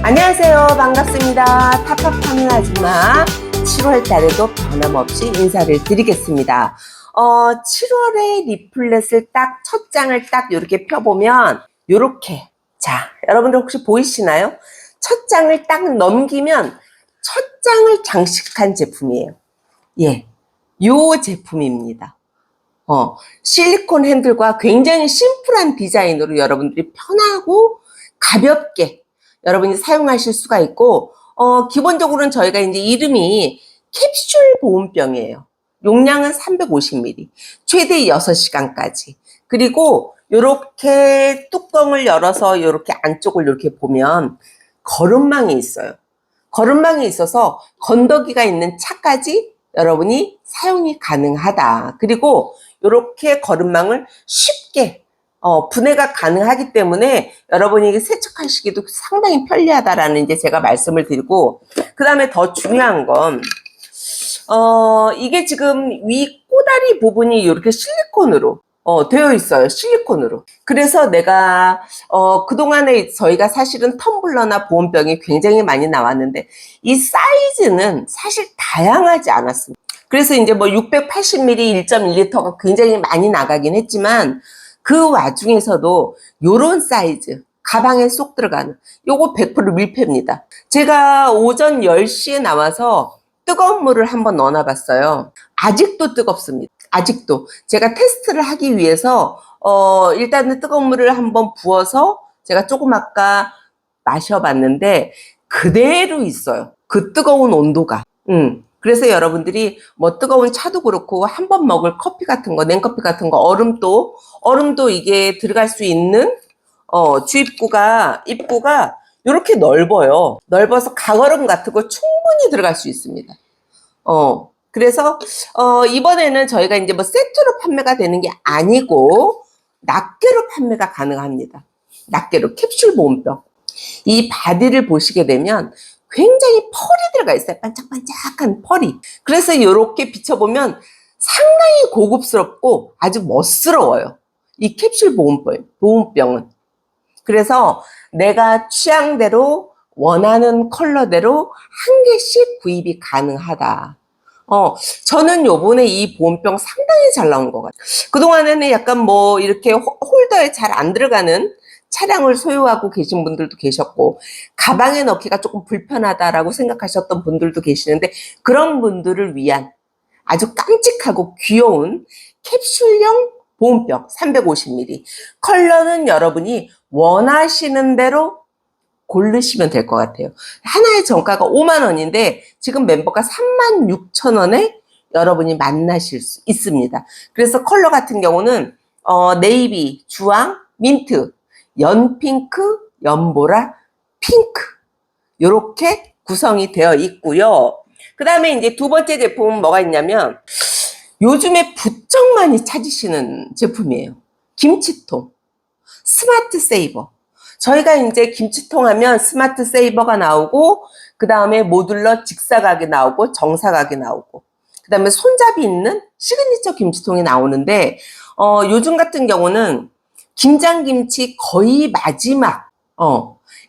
안녕하세요. 반갑습니다. 탑탑하는 아줌마 7월 달에도 변함없이 인사를 드리겠습니다. 7월에 리플렛을 딱 첫 장을 딱 이렇게 펴보면 요렇게, 자, 여러분들 혹시 보이시나요? 첫 장을 딱 넘기면 첫 장을 장식한 제품이에요. 예, 요 제품입니다. 실리콘 핸들과 굉장히 심플한 디자인으로 여러분들이 편하고 가볍게 여러분이 사용하실 수가 있고, 기본적으로는 저희가 이제 이름이 캡슐 보온병이에요. 용량은 350ml, 최대 6시간까지. 그리고 요렇게 뚜껑을 열어서 요렇게 안쪽을 이렇게 보면 거름망이 있어요. 거름망이 있어서 건더기가 있는 차까지 여러분이 사용이 가능하다. 그리고 요렇게 거름망을 쉽게 분해가 가능하기 때문에 여러분이 세척하시기도 상당히 편리하다라는 이제 제가 말씀을 드리고, 그 다음에 더 중요한 건, 이게 지금 위 꼬다리 부분이 이렇게 실리콘으로 되어 있어요. 실리콘으로. 그래서 내가 그동안에 저희가 사실은 텀블러나 보온병이 굉장히 많이 나왔는데 이 사이즈는 사실 다양하지 않았습니다. 그래서 이제 뭐 680ml 1.1L가 굉장히 많이 나가긴 했지만 그 와중에서도 요런 사이즈, 가방에 쏙 들어가는 요거 100% 밀폐입니다. 제가 오전 10시에 나와서 뜨거운 물을 한번 넣어놔 봤어요. 아직도 뜨겁습니다. 아직도. 제가 테스트를 하기 위해서 일단은 뜨거운 물을 한번 부어서 제가 조금 아까 마셔봤는데 그대로 있어요. 그 뜨거운 온도가. 그래서 여러분들이 뭐 뜨거운 차도 그렇고 한 번 먹을 커피 같은 거, 냉커피 같은 거, 얼음도 이게 들어갈 수 있는 입구가 이렇게 넓어요. 넓어서 강얼음 같은 거 충분히 들어갈 수 있습니다. 그래서 이번에는 저희가 이제 뭐 세트로 판매가 되는 게 아니고 낱개로 판매가 가능합니다. 낱개로 캡슐 보온병. 이 바디를 보시게 되면 굉장히 펄이 들어가 있어요. 반짝반짝한 펄이. 그래서 이렇게 비춰보면 상당히 고급스럽고 아주 멋스러워요. 이 캡슐 보온병은. 그래서 내가 취향대로 원하는 컬러대로 한 개씩 구입이 가능하다. 저는 요번에 이 보온병 상당히 잘 나온 것 같아요. 그동안에는 약간 뭐 이렇게 홀더에 잘 안 들어가는 차량을 소유하고 계신 분들도 계셨고 가방에 넣기가 조금 불편하다라고 생각하셨던 분들도 계시는데 그런 분들을 위한 아주 깜찍하고 귀여운 캡슐형 보온병 350ml. 컬러는 여러분이 원하시는 대로 고르시면 될 것 같아요. 하나의 정가가 5만 원인데 지금 멤버가 36,000원에 여러분이 만나실 수 있습니다. 그래서 컬러 같은 경우는 네이비, 주황, 민트, 연핑크, 연보라, 핑크 이렇게 구성이 되어 있고요. 그 다음에 이제 두 번째 제품은 뭐가 있냐면 요즘에 부쩍 많이 찾으시는 제품이에요. 김치통, 스마트 세이버. 저희가 이제 김치통 하면 스마트 세이버가 나오고 그 다음에 모듈러 직사각이 나오고 정사각이 나오고 그 다음에 손잡이 있는 시그니처 김치통이 나오는데 요즘 같은 경우는 김장김치 거의 마지막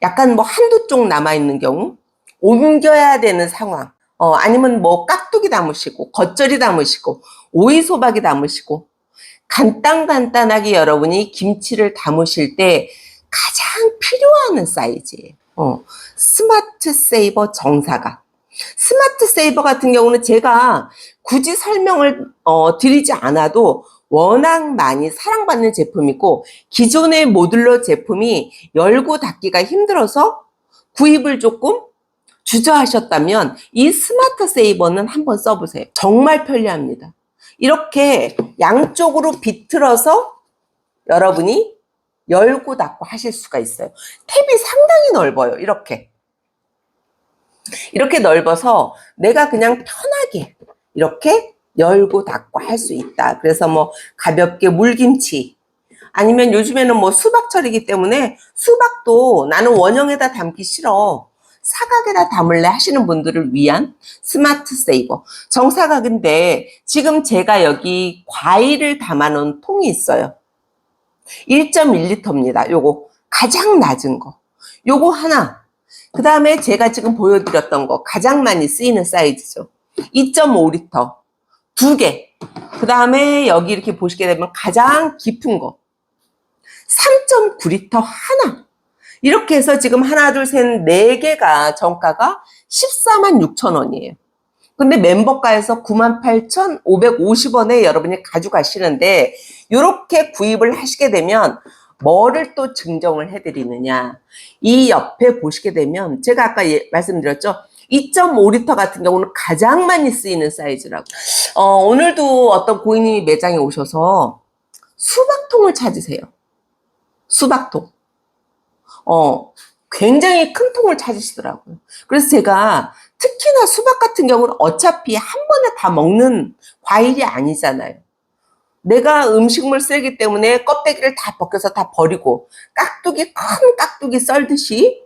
약간 뭐 한두 쪽 남아있는 경우 옮겨야 되는 상황 아니면 뭐 깍두기 담으시고 겉절이 담으시고 오이소박이 담으시고 간단하게 여러분이 김치를 담으실 때 가장 필요한 사이즈예요. 스마트 세이버 정사각. 스마트 세이버 같은 경우는 제가 굳이 설명을 드리지 않아도 워낙 많이 사랑받는 제품이고 기존의 모듈러 제품이 열고 닫기가 힘들어서 구입을 조금 주저하셨다면 이 스마트 세이버는 한번 써보세요. 정말 편리합니다. 이렇게 양쪽으로 비틀어서 여러분이 열고 닫고 하실 수가 있어요. 탭이 상당히 넓어요. 이렇게 넓어서 내가 그냥 편하게 이렇게 열고 닫고 할 수 있다. 그래서 뭐 가볍게 물김치 아니면 요즘에는 뭐 수박철이기 때문에 수박도 나는 원형에다 담기 싫어. 사각에다 담을래 하시는 분들을 위한 스마트 세이버. 정사각인데 지금 제가 여기 과일을 담아놓은 통이 있어요. 1.1L입니다. 요거 가장 낮은 거. 요거 하나 그 다음에 제가 지금 보여드렸던 거 가장 많이 쓰이는 사이즈죠. 2.5리터 2개. 그 다음에 여기 이렇게 보시게 되면 가장 깊은 거 3.9리터 하나. 이렇게 해서 지금 하나, 둘, 셋, 네 개가 정가가 146,000원이에요. 근데 멤버가에서 98,550원에 여러분이 가져가시는데 이렇게 구입을 하시게 되면 뭐를 또 증정을 해드리느냐. 이 옆에 보시게 되면 제가 아까 말씀드렸죠. 2.5리터 같은 경우는 가장 많이 쓰이는 사이즈라고. 오늘도 어떤 고객님이 매장에 오셔서 수박통을 찾으세요. 수박통. 굉장히 큰 통을 찾으시더라고요. 그래서 제가 특히나 수박 같은 경우는 어차피 한 번에 다 먹는 과일이 아니잖아요. 내가 음식물 쓰레기 때문에 껍데기를 다 벗겨서 다 버리고 깍두기, 큰 깍두기 썰듯이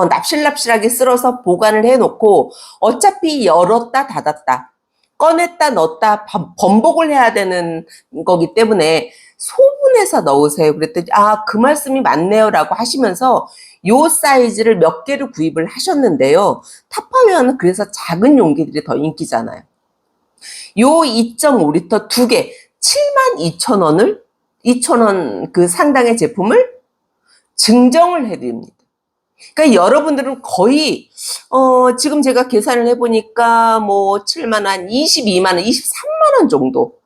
납실납실하게 썰어서 보관을 해놓고 어차피 열었다 닫았다 꺼냈다 넣었다 번복을 해야 되는 거기 때문에 소분해서 넣으세요. 그랬더니 그 말씀이 맞네요 라고 하시면서 요 사이즈를 몇 개를 구입을 하셨는데요. 탑파웨어는 그래서 작은 용기들이 더 인기잖아요. 요 2.5리터 2개 72,000원을 2,000원 그 상당의 제품을 증정을 해드립니다. 그러니까 여러분들은 거의 지금 제가 계산을 해보니까 뭐 7만원, 22만원, 23만원 정도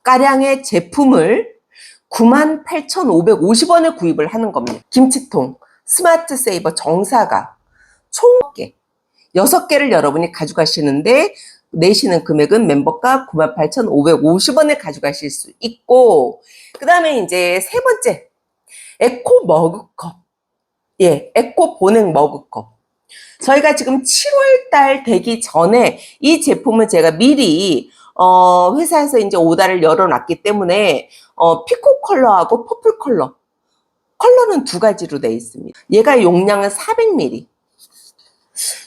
가량의 제품을 98,550원에 구입을 하는 겁니다. 김치통, 스마트 세이버, 정사가 총 6개, 6개를 여러분이 가져가시는데 내시는 금액은 멤버가 98,550원에 가져가실 수 있고, 그 다음에 이제 세 번째, 에코 머그컵. 예, 에코 보냉 머그컵. 저희가 지금 7월달 되기 전에 이 제품은 제가 미리 회사에서 이제 오다를 열어놨기 때문에 피코 컬러하고 퍼플 컬러는 두 가지로 되어 있습니다. 얘가 용량은 400ml.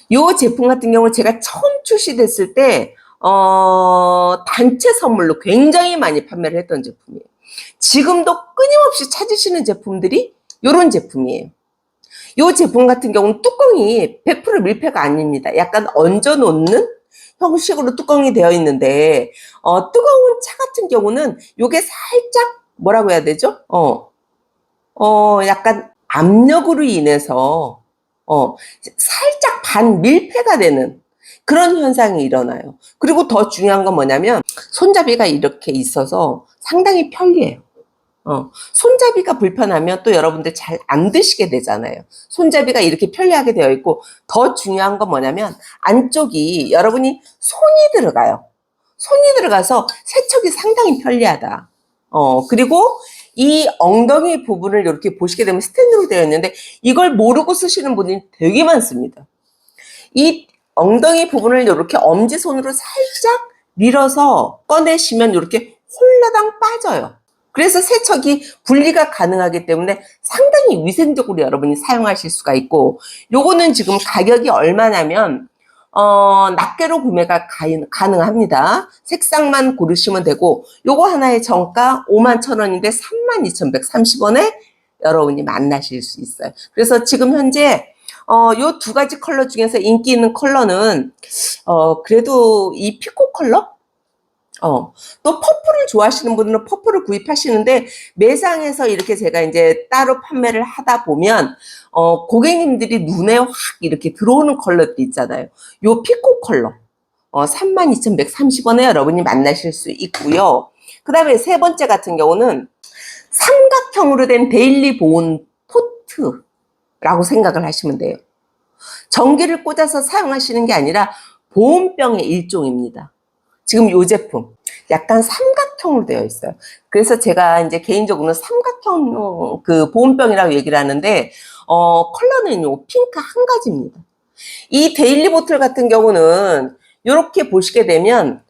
이 제품 같은 경우는 제가 처음 출시됐을 때 단체 선물로 굉장히 많이 판매를 했던 제품이에요. 지금도 끊임없이 찾으시는 제품들이 이런 제품이에요. 이 제품 같은 경우는 뚜껑이 100% 밀폐가 아닙니다. 약간 얹어놓는 형식으로 뚜껑이 되어 있는데 뜨거운 차 같은 경우는 이게 살짝 뭐라고 해야 되죠? 약간 압력으로 인해서 살짝 반밀폐가 되는 그런 현상이 일어나요. 그리고 더 중요한 건 뭐냐면 손잡이가 이렇게 있어서 상당히 편리해요. 손잡이가 불편하면 또 여러분들 잘 안 드시게 되잖아요. 손잡이가 이렇게 편리하게 되어 있고 더 중요한 건 뭐냐면 안쪽이 여러분이 손이 들어가요. 손이 들어가서 세척이 상당히 편리하다. 그리고 이 엉덩이 부분을 이렇게 보시게 되면 스탠드로 되어 있는데 이걸 모르고 쓰시는 분이 되게 많습니다. 이 엉덩이 부분을 이렇게 엄지손으로 살짝 밀어서 꺼내시면 이렇게 홀라당 빠져요. 그래서 세척이 분리가 가능하기 때문에 상당히 위생적으로 여러분이 사용하실 수가 있고, 요거는 지금 가격이 얼마냐면 낱개로 구매가 가능합니다. 색상만 고르시면 되고, 요거 하나의 정가 51,000원인데 32,130원에 여러분이 만나실 수 있어요. 그래서 지금 현재 요 두 가지 컬러 중에서 인기 있는 컬러는 그래도 이 피코 컬러? 또 퍼플을 좋아하시는 분들은 퍼플을 구입하시는데 매장에서 이렇게 제가 이제 따로 판매를 하다 보면 고객님들이 눈에 확 이렇게 들어오는 컬러들이 있잖아요. 요 피코 컬러 32,130원에 여러분이 만나실 수 있고요. 그 다음에 세 번째 같은 경우는 삼각형으로 된 데일리 보온 포트라고 생각을 하시면 돼요. 전기를 꽂아서 사용하시는 게 아니라 보온병의 일종입니다. 지금 이 제품 약간 삼각형으로 되어 있어요. 그래서 제가 이제 개인적으로는 삼각형 그 보온병이라고 얘기를 하는데 컬러는 요 핑크 한 가지입니다. 이 데일리 보틀 같은 경우는 이렇게 보시게 되면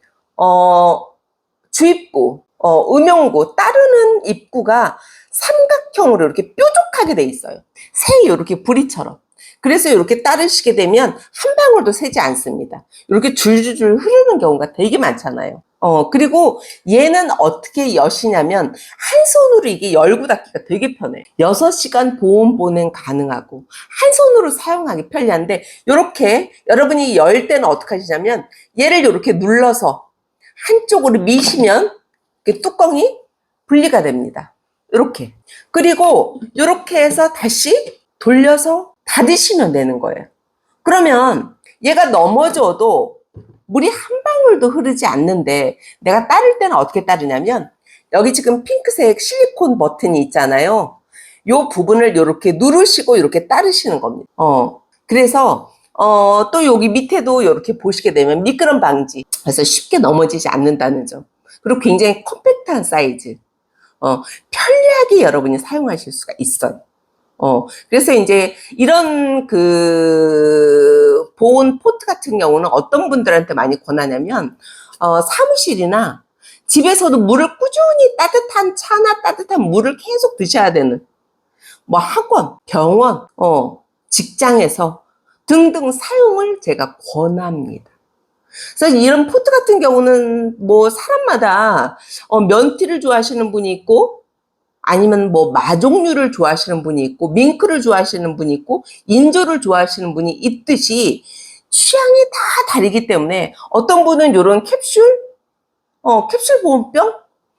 주입구, 음용구 따르는 입구가 삼각형으로 이렇게 뾰족하게 돼 있어요. 새 이렇게 부리처럼. 그래서 이렇게 따르시게 되면 한 방울도 새지 않습니다. 이렇게 줄줄줄 흐르는 경우가 되게 많잖아요. 그리고 얘는 어떻게 여시냐면 한 손으로 이게 열고 닫기가 되게 편해요. 6시간 보온 보냉 가능하고 한 손으로 사용하기 편리한데, 이렇게 여러분이 열 때는 어떻게 하시냐면 얘를 이렇게 눌러서 한쪽으로 미시면 뚜껑이 분리가 됩니다. 이렇게. 그리고 이렇게 해서 다시 돌려서 닫으시면 되는 거예요. 그러면 얘가 넘어져도 물이 한 방울도 흐르지 않는데, 내가 따를 때는 어떻게 따르냐면 여기 지금 핑크색 실리콘 버튼이 있잖아요. 이 부분을 이렇게 누르시고 이렇게 따르시는 겁니다. 그래서 또 여기 밑에도 이렇게 보시게 되면 미끄럼 방지, 그래서 쉽게 넘어지지 않는다는 점, 그리고 굉장히 컴팩트한 사이즈, 편리하게 여러분이 사용하실 수가 있어요. 그래서 이제 이런 보온 포트 같은 경우는 어떤 분들한테 많이 권하냐면, 사무실이나 집에서도 물을 꾸준히 따뜻한 차나 따뜻한 물을 계속 드셔야 되는, 뭐 학원, 병원, 직장에서 등등 사용을 제가 권합니다. 그래서 이런 포트 같은 경우는 뭐 사람마다 면티를 좋아하시는 분이 있고, 아니면 뭐 마종류를 좋아하시는 분이 있고, 밍크를 좋아하시는 분이 있고, 인조를 좋아하시는 분이 있듯이 취향이 다 다르기 때문에, 어떤 분은 이런 캡슐 보온병?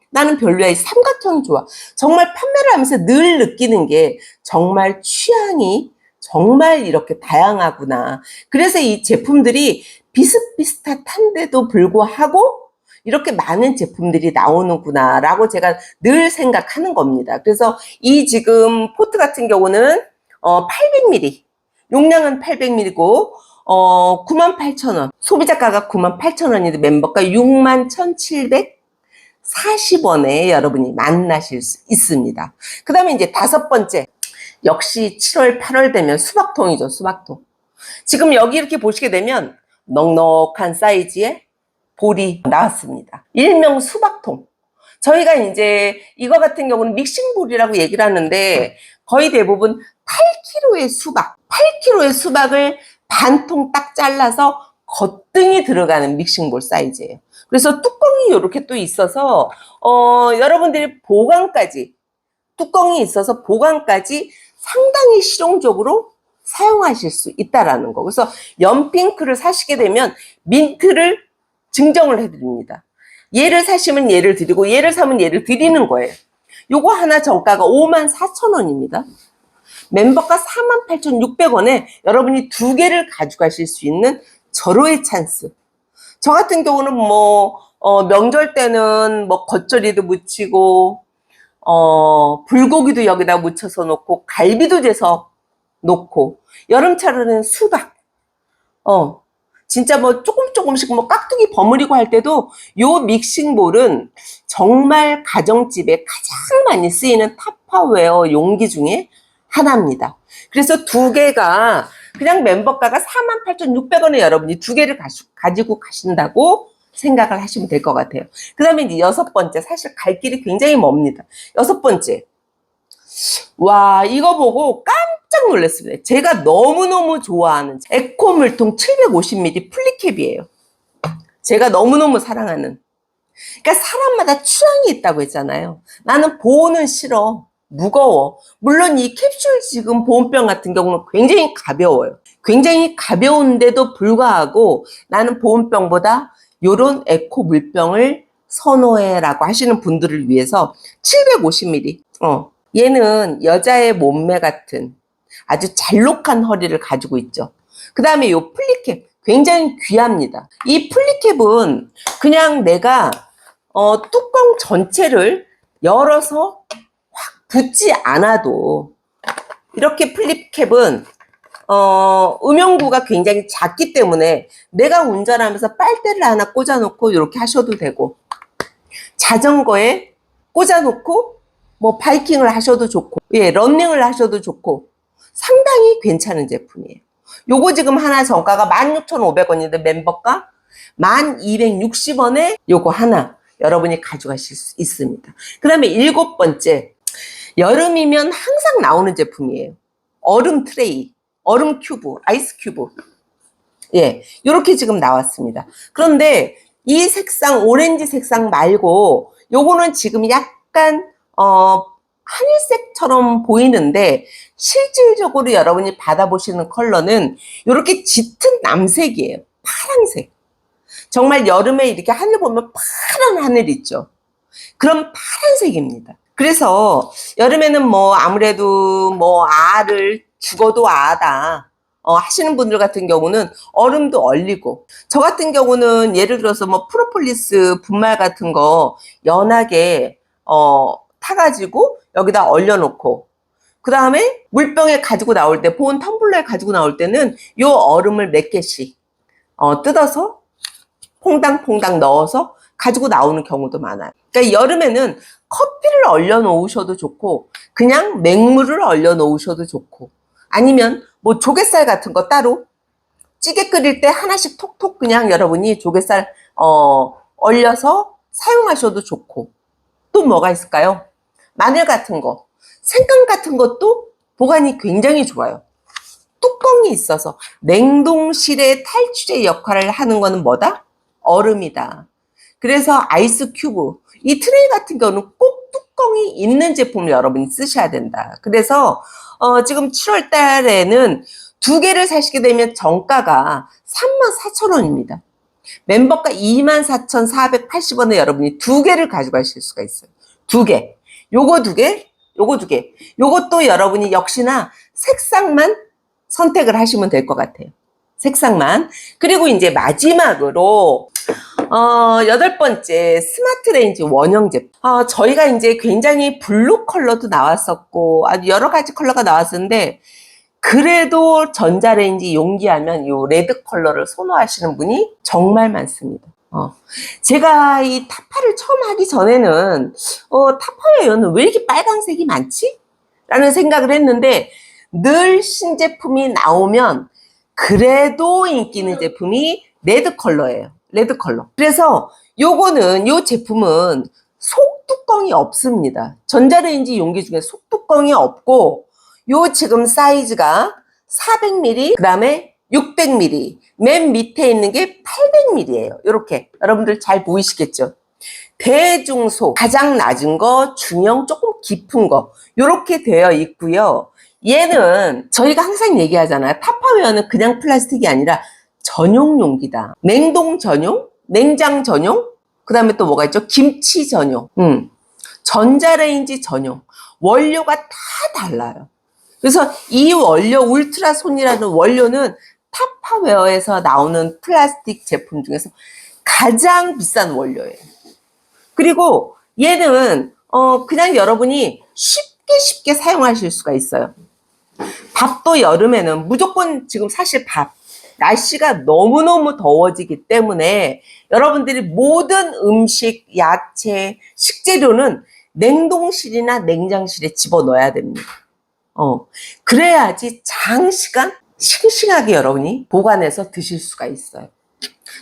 나는 별로야. 이 삼각형이 좋아. 정말 판매를 하면서 늘 느끼는 게 정말 취향이 정말 이렇게 다양하구나. 그래서 이 제품들이 비슷비슷한데도 불구하고 이렇게 많은 제품들이 나오는구나 라고 제가 늘 생각하는 겁니다. 그래서 이 지금 포트 같은 경우는 800ml, 용량은 800ml고 98,000원, 소비자가가 98,000원인데 멤버가 61,740원에 여러분이 만나실 수 있습니다. 그 다음에 이제 5번째, 역시 7월 8월 되면 수박통이죠. 수박통. 지금 여기 이렇게 보시게 되면 넉넉한 사이즈의 볼이 나왔습니다. 일명 수박통. 저희가 이제 이거 같은 경우는 믹싱볼이라고 얘기를 하는데, 거의 대부분 8kg의 수박, 8kg의 수박을 반통 딱 잘라서 겉등이 들어가는 믹싱볼 사이즈예요. 그래서 뚜껑이 이렇게 또 있어서 여러분들이 보관까지, 뚜껑이 있어서 보관까지 상당히 실용적으로 사용하실 수 있다라는 거. 그래서 연핑크를 사시게 되면 민트를 증정을 해드립니다. 얘를 사시면 얘를 드리고, 얘를 사면 얘를 드리는 거예요. 요거 하나 정가가 54,000원입니다. 멤버가 48,600원에 여러분이 2개를 가져가실 수 있는 절호의 찬스. 저 같은 경우는 뭐 명절 때는 뭐 겉절이도 무치고, 불고기도 여기다 묻혀서 놓고, 갈비도 재서 놓고, 여름철에는 수박, 진짜 뭐 조금씩 뭐 깍두기 버무리고 할 때도 요 믹싱볼은 정말 가정집에 가장 많이 쓰이는 타파웨어 용기 중에 하나입니다. 그래서 2개가 그냥 멤버가가 48,600원에 여러분이 2개를 가지고 가신다고 생각을 하시면 될 것 같아요. 그 다음에 이제 6번째, 사실 갈 길이 굉장히 멉니다. 6번째, 와, 이거 보고 깜짝 놀랐습니다. 제가 너무너무 좋아하는 에코 물통 750ml 플리캡이에요. 제가 너무너무 사랑하는. 그러니까 사람마다 취향이 있다고 했잖아요. 나는 보온은 싫어, 무거워. 물론 이 캡슐 지금 보온병 같은 경우는 굉장히 가벼워요. 굉장히 가벼운데도 불구하고 나는 보온병보다 요런 에코 물병을 선호해 라고 하시는 분들을 위해서 750ml, 얘는 여자의 몸매 같은 아주 잘록한 허리를 가지고 있죠. 그 다음에 요 플리캡 굉장히 귀합니다. 이 플리캡은 그냥 내가 뚜껑 전체를 열어서 확 붙지 않아도, 이렇게 플리캡은 음용구가 굉장히 작기 때문에 내가 운전하면서 빨대를 하나 꽂아놓고 이렇게 하셔도 되고, 자전거에 꽂아놓고 뭐 바이킹을 하셔도 좋고, 예, 러닝을 하셔도 좋고, 상당히 괜찮은 제품이에요. 요거 지금 하나 정가가 16,500원인데 멤버가 1,260원에 요거 하나 여러분이 가져가실 수 있습니다. 그 다음에 7번째, 여름이면 항상 나오는 제품이에요. 얼음 트레이. 얼음 큐브, 아이스 큐브. 예, 요렇게 지금 나왔습니다. 그런데 이 색상, 오렌지 색상 말고 요거는 지금 약간 하늘색처럼 보이는데 실질적으로 여러분이 받아보시는 컬러는 이렇게 짙은 남색이에요. 파란색. 정말 여름에 이렇게 하늘 보면 파란 하늘 있죠. 그런 파란색입니다. 그래서 여름에는 뭐 아무래도 뭐 알을 죽어도 아다 하시는 분들 같은 경우는 얼음도 얼리고, 저 같은 경우는 예를 들어서 뭐 프로폴리스 분말 같은 거 연하게 타가지고 여기다 얼려놓고, 그 다음에 물병에 가지고 나올 때, 보온 텀블러에 가지고 나올 때는 요 얼음을 몇 개씩 뜯어서 퐁당퐁당 넣어서 가지고 나오는 경우도 많아요. 그러니까 여름에는 커피를 얼려 놓으셔도 좋고, 그냥 맹물을 얼려 놓으셔도 좋고, 아니면 뭐 조갯살 같은 거 따로 찌개 끓일 때 하나씩 톡톡 그냥 여러분이 조갯살 얼려서 사용하셔도 좋고, 또 뭐가 있을까요? 마늘 같은 거, 생강 같은 것도 보관이 굉장히 좋아요. 뚜껑이 있어서 냉동실의 탈출의 역할을 하는 거는 뭐다? 얼음이다. 그래서 아이스 큐브, 이 트레이 같은 경우는 꼭 뚜껑이 있는 제품을 여러분이 쓰셔야 된다. 그래서 지금 7월 달에는 두 개를 사시게 되면 정가가 34,000원입니다. 멤버가 24,480원에 여러분이 두 개를 가져가실 수가 있어요. 두 개. 요거 두 개, 요거 두 개. 요것도 여러분이 역시나 색상만 선택을 하시면 될 것 같아요. 색상만. 그리고 이제 마지막으로 8번째 스마트 레인지 원형 제품. 저희가 이제 굉장히 블루 컬러도 나왔었고 아주 여러 가지 컬러가 나왔었는데, 그래도 전자레인지 용기하면 이 레드 컬러를 선호하시는 분이 정말 많습니다. 제가 이 타파를 처음 하기 전에는 타파웨어는 왜 이렇게 빨간색이 많지? 라는 생각을 했는데, 늘 신제품이 나오면 그래도 인기 있는 제품이 레드 컬러예요. 레드 컬러. 그래서 요거는, 요 제품은 속뚜껑이 없습니다. 전자레인지 용기 중에 속뚜껑이 없고, 요 지금 사이즈가 400ml, 그 다음에 600ml, 맨 밑에 있는 게 800ml예요. 이렇게 여러분들 잘 보이시겠죠? 대중소, 가장 낮은 거, 중형, 조금 깊은 거, 이렇게 되어 있고요. 얘는 저희가 항상 얘기하잖아요. 타파웨어는 그냥 플라스틱이 아니라 전용 용기다. 냉동 전용, 냉장 전용, 그 다음에 또 뭐가 있죠? 김치 전용, 전자레인지 전용. 원료가 다 달라요. 그래서 이 원료, 울트라손이라는 원료는 타파웨어에서 나오는 플라스틱 제품 중에서 가장 비싼 원료예요. 그리고 얘는 그냥 여러분이 쉽게 사용하실 수가 있어요. 밥도 여름에는 무조건, 지금 사실 날씨가 너무너무 더워지기 때문에 여러분들이 모든 음식, 야채, 식재료는 냉동실이나 냉장실에 집어넣어야 됩니다. 그래야지 장시간 싱싱하게 여러분이 보관해서 드실 수가 있어요.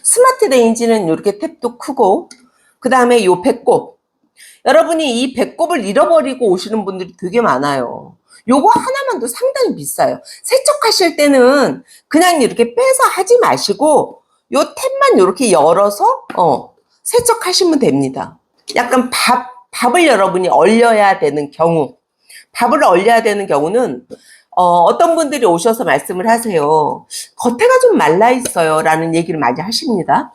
스마트 레인지는 이렇게 탭도 크고, 그 다음에 요 배꼽. 여러분이 이 배꼽을 잃어버리고 오시는 분들이 되게 많아요. 요거 하나만도 상당히 비싸요. 세척하실 때는 그냥 이렇게 빼서 하지 마시고 요 탭만 이렇게 열어서 세척하시면 됩니다. 약간 밥을 여러분이 얼려야 되는 경우, 밥을 얼려야 되는 경우는 어떤 분들이 오셔서 말씀을 하세요. 겉에가 좀 말라 있어요 라는 얘기를 많이 하십니다.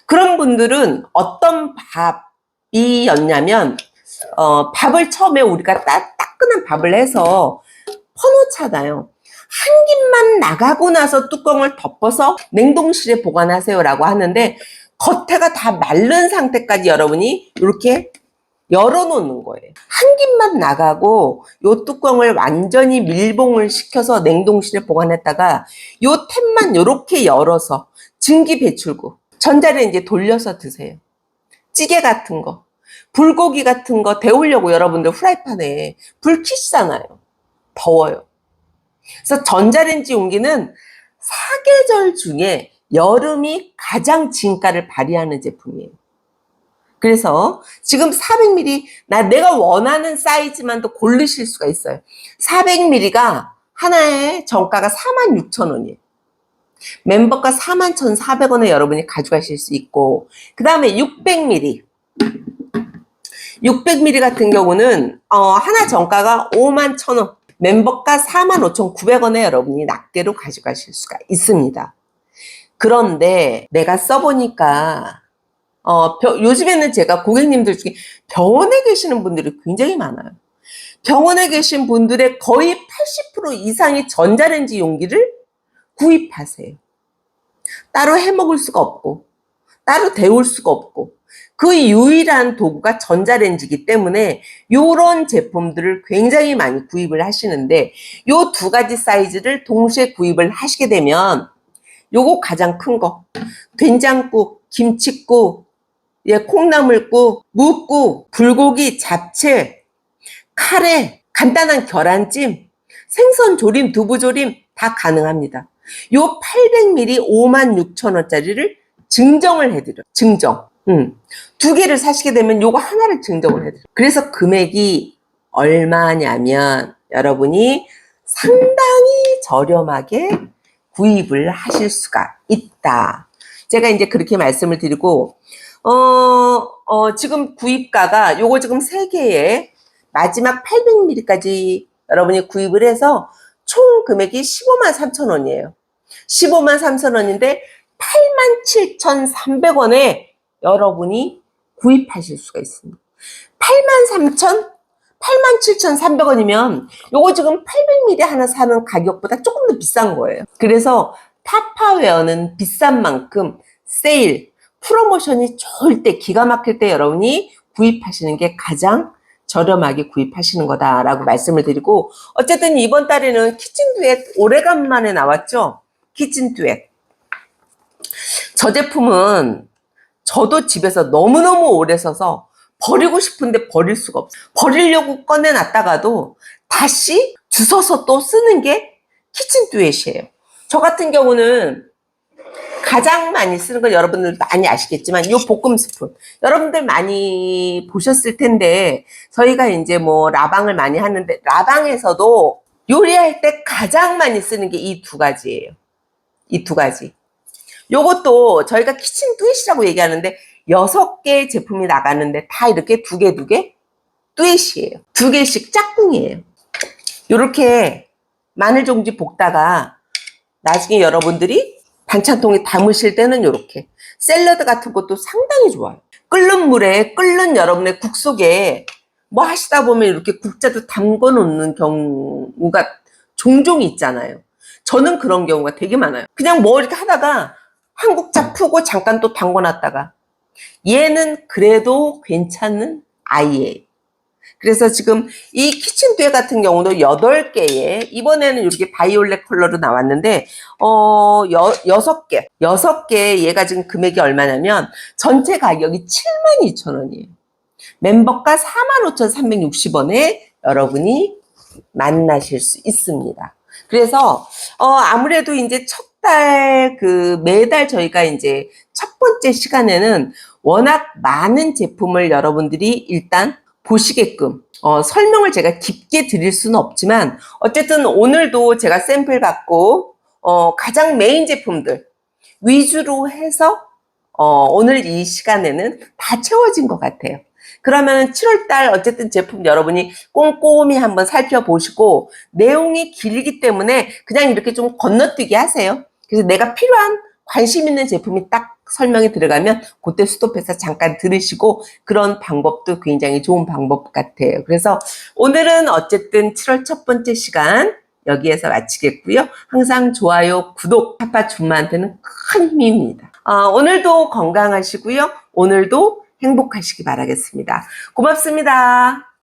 그런 분들은 어떤 밥이었냐면, 밥을 처음에 우리가 따끈한 밥을 해서 퍼놓잖아요. 한 김만 나가고 나서 뚜껑을 덮어서 냉동실에 보관하세요 라고 하는데, 겉에가 다 마른 상태까지 여러분이 이렇게 열어놓는 거예요. 한 김만 나가고 요 뚜껑을 완전히 밀봉을 시켜서 냉동실에 보관했다가 요 탭만 이렇게 열어서 증기 배출구, 전자레인지에 돌려서 드세요. 찌개 같은 거, 불고기 같은 거 데우려고 여러분들 후라이팬에 불 켜시잖아요. 더워요. 그래서 전자레인지 용기는 사계절 중에 여름이 가장 진가를 발휘하는 제품이에요. 그래서 지금 400ml, 내가 원하는 사이즈만 더 고르실 수가 있어요. 400ml가 하나의 정가가 46,000원이에요. 멤버가 41,400원에 여러분이 가져가실 수 있고, 그 다음에 600ml. 600ml 같은 경우는 하나 정가가 51,000원. 멤버가 45,900원에 여러분이 낱개로 가져가실 수가 있습니다. 그런데 내가 써보니까 요즘에는 제가 고객님들 중에 병원에 계시는 분들이 굉장히 많아요. 병원에 계신 분들의 거의 80% 이상이 전자레인지 용기를 구입하세요. 따로 해먹을 수가 없고 따로 데울 수가 없고 그 유일한 도구가 전자레인지이기 때문에 이런 제품들을 굉장히 많이 구입을 하시는데, 요 두 가지 사이즈를 동시에 구입을 하시게 되면 요거 가장 큰 거, 된장국, 김치국, 콩나물국, 묵국, 불고기, 잡채, 카레, 간단한 계란찜, 생선 조림, 두부 조림 다 가능합니다. 요 800ml 56,000원짜리를 증정을 해드려요. 증정. 두 개를 사시게 되면 요거 하나를 증정을 해드려요. 그래서 금액이 얼마냐면 여러분이 상당히 저렴하게 구입을 하실 수가 있다. 제가 이제 그렇게 말씀을 드리고, 지금 구입가가 요거 지금 3개에 마지막 800ml까지 여러분이 구입을 해서 총 금액이 153,000원이에요. 153,000원인데 87,300원에 여러분이 구입하실 수가 있습니다. 87,300원이면 요거 지금 800ml 하나 사는 가격보다 조금 더 비싼 거예요. 그래서 타파웨어는 비싼 만큼 세일, 프로모션이 좋을 때, 기가 막힐 때 여러분이 구입하시는 게 가장 저렴하게 구입하시는 거다라고 말씀을 드리고, 어쨌든 이번 달에는 키친 듀엣 오래간만에 나왔죠. 키친 듀엣. 저 제품은 저도 집에서 너무너무 오래 써서 버리고 싶은데 버릴 수가 없어요. 버리려고 꺼내놨다가도 다시 주워서 또 쓰는 게 키친 듀엣이에요. 저 같은 경우는 가장 많이 쓰는 건 여러분들 많이 아시겠지만 이 볶음 스푼, 여러분들 많이 보셨을 텐데, 저희가 이제 뭐 라방을 많이 하는데 라방에서도 요리할 때 가장 많이 쓰는 게 이 두 가지예요. 이 두 가지. 요것도 저희가 키친 듀엣이라고 얘기하는데 6개 제품이 나가는데 다 이렇게 두 개 듀엣이에요. 2개씩 짝꿍이에요. 요렇게 마늘 종지 볶다가 나중에 여러분들이 반찬통에 담으실 때는 요렇게 샐러드 같은 것도 상당히 좋아요. 끓는 물에 끓는 여러분의 국 속에 뭐 하시다 보면 이렇게 국자도 담궈 놓는 경우가 종종 있잖아요. 저는 그런 경우가 되게 많아요. 그냥 뭐 이렇게 하다가 한 국자 푸고 잠깐 또 담궈 놨다가, 얘는 그래도 괜찮은 아이예요. 그래서 지금 이 키친 듀엣 같은 경우도 8개에 이번에는 이렇게 바이올렛 컬러로 나왔는데 6개 얘가 지금 금액이 얼마냐면 전체 가격이 72,000원이에요. 멤버가 45,360원에 여러분이 만나실 수 있습니다. 그래서 아무래도 이제 첫 달 매달 저희가 이제 첫 번째 시간에는 워낙 많은 제품을 여러분들이 일단 보시게끔 설명을 제가 깊게 드릴 수는 없지만, 어쨌든 오늘도 제가 샘플 받고 가장 메인 제품들 위주로 해서 오늘 이 시간에는 다 채워진 것 같아요. 그러면 7월달 어쨌든 제품 여러분이 꼼꼼히 한번 살펴보시고, 내용이 길기 때문에 그냥 이렇게 좀 건너뛰기 하세요. 그래서 내가 필요한 관심 있는 제품이 딱 설명이 들어가면 그때 스톱해서 잠깐 들으시고, 그런 방법도 굉장히 좋은 방법 같아요. 그래서 오늘은 어쨌든 7월 첫 번째 시간 여기에서 마치겠고요. 항상 좋아요, 구독, 타파 줌마한테는 큰 힘입니다. 오늘도 건강하시고요. 오늘도 행복하시기 바라겠습니다. 고맙습니다.